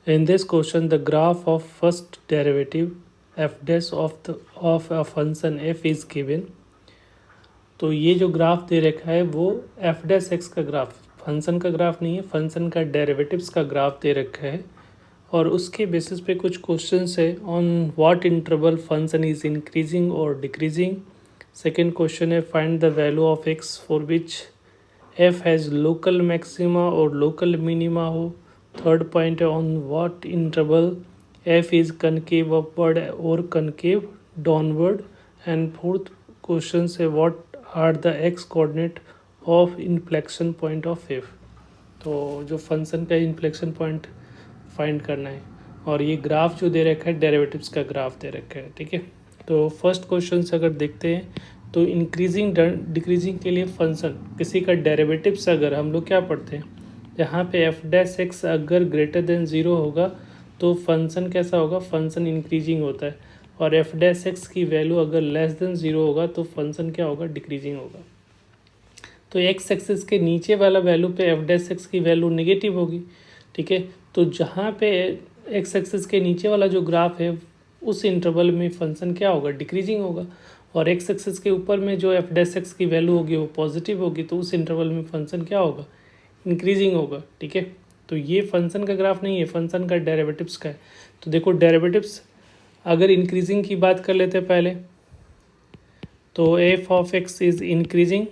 In this question, the graph of first derivative f dash of a function f is given. तो ये जो graph दे रखा है वो एफ डैश एक्स का ग्राफ, फंक्शन का ग्राफ नहीं है, फंक्शन का डेरिवेटिव्स का ग्राफ दे रखा है और उसके बेसिस पे कुछ क्वेश्चंस है on what interval function is increasing और डिक्रीजिंग. सेकेंड क्वेश्चन है find the value of x for which f has local maxima और लोकल मिनिमा हो. थर्ड पॉइंट है on what interval f is concave upward और concave downward. And fourth question है what are the x coordinate of inflection point of f. तो जो function का inflection point find करना है और ये ग्राफ जो दे रखा है डेरिवेटिव्स का ग्राफ दे रखा है. ठीक है, तो फर्स्ट क्वेश्चन से अगर देखते हैं तो इंक्रीजिंग डिक्रीजिंग के लिए फंक्शन किसी का डेरिवेटिव्स अगर हम लोग क्या पढ़ते हैं, यहाँ पे एफ डैश एक्स अगर ग्रेटर देन ज़ीरो होगा तो फंक्शन कैसा होगा, फंक्शन इंक्रीजिंग होता है. और एफ डैश एक्स की वैल्यू अगर लेस देन ज़ीरो होगा तो फंक्शन क्या होगा, डिक्रीजिंग होगा. तो एक्स एक्सिस के नीचे वाला वैल्यू पे एफ डैश एक्स की वैल्यू नेगेटिव होगी. ठीक है, तो जहाँ पे एक्स एक्सिस के नीचे वाला जो ग्राफ है उस इंटरवल में फंक्शन क्या होगा, डिक्रीजिंग होगा. और एक्स एक्सिस के ऊपर में जो एफ डैश एक्स की वैल्यू होगी वो पॉजिटिव होगी, तो उस इंटरवल में फंक्शन क्या होगा, इंक्रीजिंग होगा. ठीक है, तो ये फंक्शन का ग्राफ नहीं है, फंक्शन का डेरिवेटिव्स का है. तो देखो डेरिवेटिव्स अगर इंक्रीजिंग की बात कर लेते हैं पहले, तो F of x is increasing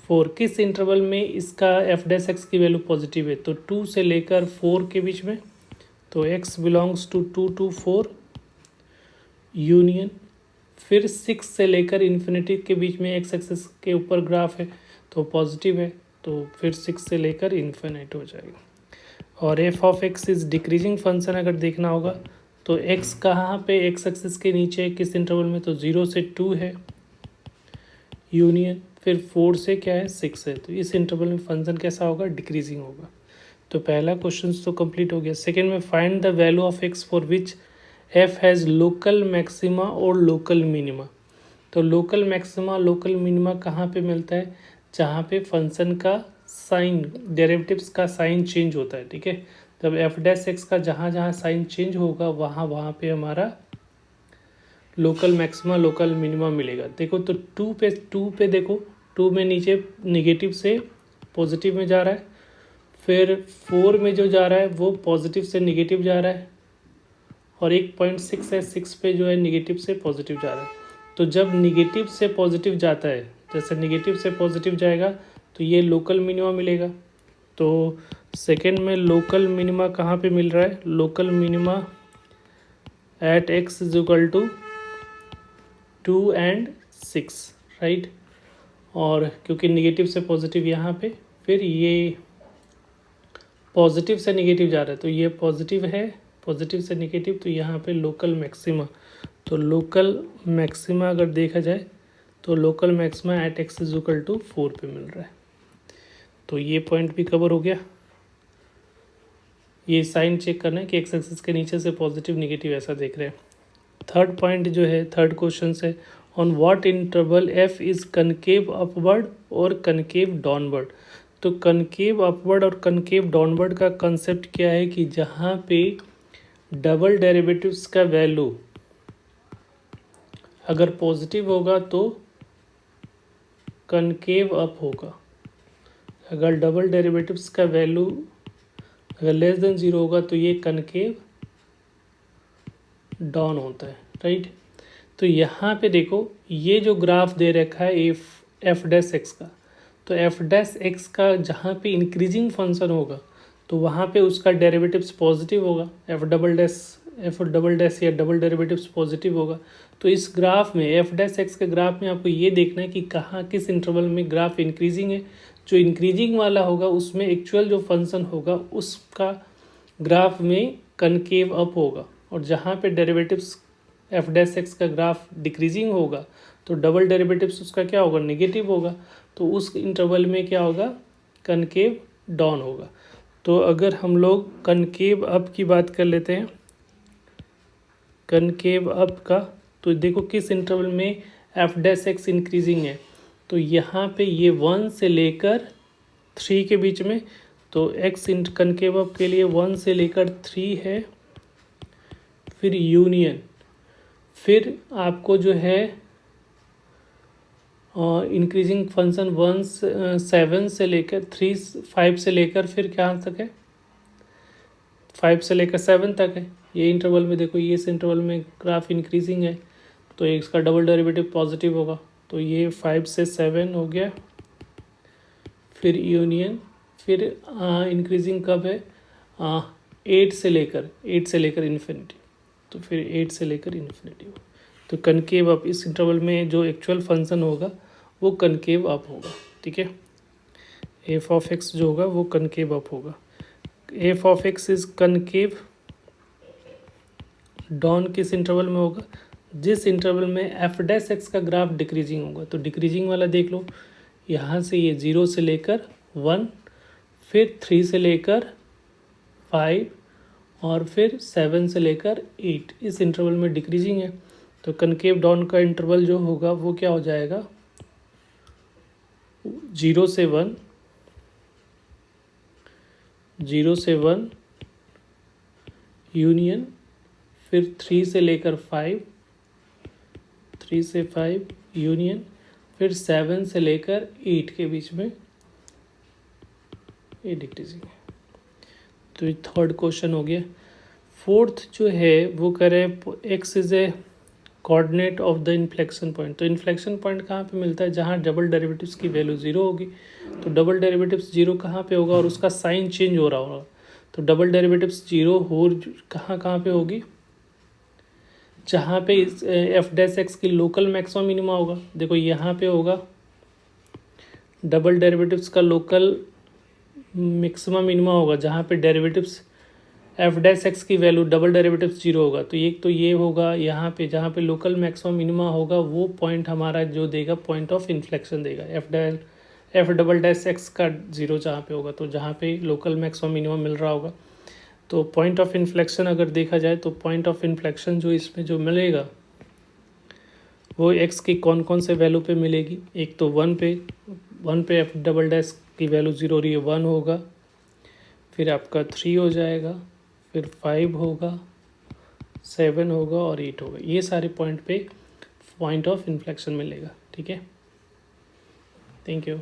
four. किस इंटरवल में इसका एफ डैश एक्स की वैल्यू पॉजिटिव है, तो 2 से लेकर 4 के बीच में. तो x belongs to 2 to 4 union. फिर 6 से लेकर इन्फिनिटी के बीच में एक्स एक्सिस के ऊपर ग्राफ है तो पॉजिटिव है, तो फिर 6 से लेकर इन्फिनिट हो जाएगा. और F of x is decreasing function अगर देखना होगा तो x कहाँ पे एक्स एक्सिस के नीचे किस इंटरवल में, तो 0 से 2 है यूनियन, फिर 4 से क्या है 6 है. तो इस इंटरवल में फंक्शन कैसा होगा, डिक्रीजिंग होगा. तो पहला क्वेश्चन तो कंप्लीट हो गया. सेकेंड में find the value of x for which f has local maxima और लोकल मिनिमा. तो लोकल मैक्सिमा लोकल मिनिमा कहाँ पे मिलता है, जहाँ पे फंक्शन का साइन, डेरिवेटिव्स का साइन चेंज होता है. ठीक है, जब एफ डैश एक्स का जहाँ जहाँ साइन चेंज होगा वहाँ वहाँ पे हमारा लोकल मैक्सिमा लोकल मिनिमा मिलेगा. देखो तो टू पे देखो, 2 में नीचे निगेटिव से पॉजिटिव में जा रहा है, फिर 4 में जो जा रहा है वो पॉजिटिव से निगेटिव जा रहा है, और 1.6 है 6 पे जो है निगेटिव से पॉजिटिव जा रहा है. तो जब निगेटिव से पॉजिटिव जाता है, जैसे निगेटिव से पॉजिटिव जाएगा तो ये लोकल मिनिमा मिलेगा. तो सेकेंड में लोकल मिनिमा कहाँ पे मिल रहा है, local minima at x is equal to 2 and 6, right. और क्योंकि निगेटिव से पॉजिटिव यहाँ पे, फिर ये पॉजिटिव से निगेटिव जा रहा है तो ये पॉजिटिव है, पॉजिटिव से निगेटिव, तो यहाँ पे लोकल मैक्सिमा. तो लोकल मैक्सिमा अगर देखा जाए तो local maxima at x is equal to 4 पे मिल रहा है. तो ये पॉइंट भी कवर हो गया. ये साइन चेक करना है कि एक्स एक्सिस के नीचे से पॉजिटिव निगेटिव ऐसा देख रहे हैं. थर्ड पॉइंट जो है, थर्ड क्वेश्चन है on what interval f is concave upward और कनकेव डाउनवर्ड. तो कनकेव अपवर्ड और कनकेव डाउनवर्ड का कंसेप्ट क्या है कि जहाँ पे डबल डेरिवेटिव्स का वैल्यू अगर पॉजिटिव होगा तो कनकेव अप होगा, अगर डबल डेरिवेटिव्स का वैल्यू अगर लेस देन ज़ीरो होगा तो ये कनकेव डाउन होता है, राइट. तो यहाँ पे देखो ये जो ग्राफ दे रखा है एफ डैश एक्स का, तो एफ डैश एक्स का जहाँ पे इंक्रीजिंग फंक्शन होगा तो वहाँ पे उसका डेरिवेटिव्स पॉजिटिव होगा, एफ डबल डैश या डबल डेरिवेटिव्स पॉजिटिव होगा. तो इस ग्राफ में एफ डैश एक्स के ग्राफ में आपको ये देखना है कि कहाँ किस इंटरवल में ग्राफ इंक्रीजिंग है. जो इंक्रीजिंग वाला होगा उसमें एक्चुअल जो फंक्शन होगा उसका ग्राफ में कनकेव अप होगा, और जहाँ पे डेरिवेटिव्स एफ डैश एक्स का ग्राफ डिक्रीजिंग होगा तो डबल डेरिवेटिव्स उसका क्या होगा, नेगेटिव होगा. तो उस इंटरवल में क्या होगा, कनकेव डाउन होगा. तो अगर हम लोग कनकेव अप की बात कर लेते हैं, कनकेव अप का, तो देखो किस इंटरवल में एफ डैश एक्स इंक्रीजिंग है, तो यहाँ पे ये 1 से लेकर 3 के बीच में. तो एक्स कनकेव अप के लिए 1 से लेकर 3 है, फिर यूनियन, फिर आपको जो है इंक्रीजिंग फंक्शन 7 से लेकर 5 से लेकर फिर क्या तक है, 5 से लेकर 7 तक है। ये इंटरवल में देखो, ये इस इंटरवल में ग्राफ इंक्रीजिंग है, तो इसका डबल डेरिवेटिव पॉजिटिव होगा। तो ये 5 से 7 हो गया, फिर यूनियन, फिर इंक्रीजिंग कब है, 8 से लेकर इन्फिनिटी, तो फिर 8 से लेकर इन्फिनिटी। तो कनकेव अप इस इंटरवल में जो एक्चुअल फंक्शन होगा वो कनकेव अप होगा, ठीक है। एफ ऑफ एक्स जो होगा वो कनकेव अप होगा। F of x is concave down किस इंटरवल में होगा, जिस इंटरवल में एफ डैश एक्स का ग्राफ डिक्रीजिंग होगा। तो डिक्रीजिंग वाला देख लो, यहाँ से ये 0 से लेकर 1, फिर 3 से लेकर 5 और फिर 7 से लेकर 8, इस इंटरवल में डिक्रीजिंग है। तो कनकेव डाउन का इंटरवल जो होगा वो क्या हो जाएगा, 0 से 1, 0 से 1 यूनियन, फिर 3 से लेकर 5, 3 से 5 यूनियन, फिर 7 से लेकर 8 के बीच में ये डिक्रीजिंग है। तो ये थर्ड क्वेश्चन हो गया। फोर्थ जो है वो करे x is a coordinate of the inflection point. तो इन्फ्लेक्शन पॉइंट कहाँ पे मिलता है, जहाँ डबल डेरिवेटिव्स की वैल्यू 0 होगी। तो डबल डेरिवेटिव्स 0 कहाँ पे होगा और उसका साइन चेंज हो रहा होगा। तो डबल डेरिवेटिव्स 0 हो कहाँ पे होगी, जहाँ पे एफ डैश एक्स की लोकल मैक्सिमम मिनिमा होगा। देखो यहाँ पे होगा डबल डेरिवेटिव्स का लोकल मैक्सिमम मिनिमा होगा, जहाँ पे डेरिवेटिव्स एफ डैश एक्स की वैल्यू डबल डेरिवेटिव्स 0 होगा। तो एक तो ये होगा यहाँ पे, जहाँ पे लोकल मैक्सिमम मिनिमा होगा वो पॉइंट हमारा जो देगा पॉइंट ऑफ इन्फ्लेक्शन देगा, एफ डबल डैश एक्स का 0 जहाँ पे होगा, तो जहाँ पे लोकल मैक्सिमम मिनिमा मिल रहा होगा। तो पॉइंट ऑफ इन्फ्लेक्शन अगर देखा जाए तो पॉइंट ऑफ इन्फ्लेक्शन जो इसमें जो मिलेगा वो एक्स की कौन कौन से वैल्यू पे मिलेगी। एक तो 1 पे एफ डबल डैश की वैल्यू 0 हो रही है, 1 होगा, फिर आपका 3 हो जाएगा, फिर 5 होगा, 7 होगा और 8 होगा। ये सारे पॉइंट पे पॉइंट ऑफ इन्फ्लेक्शन मिलेगा, ठीक है। Thank you.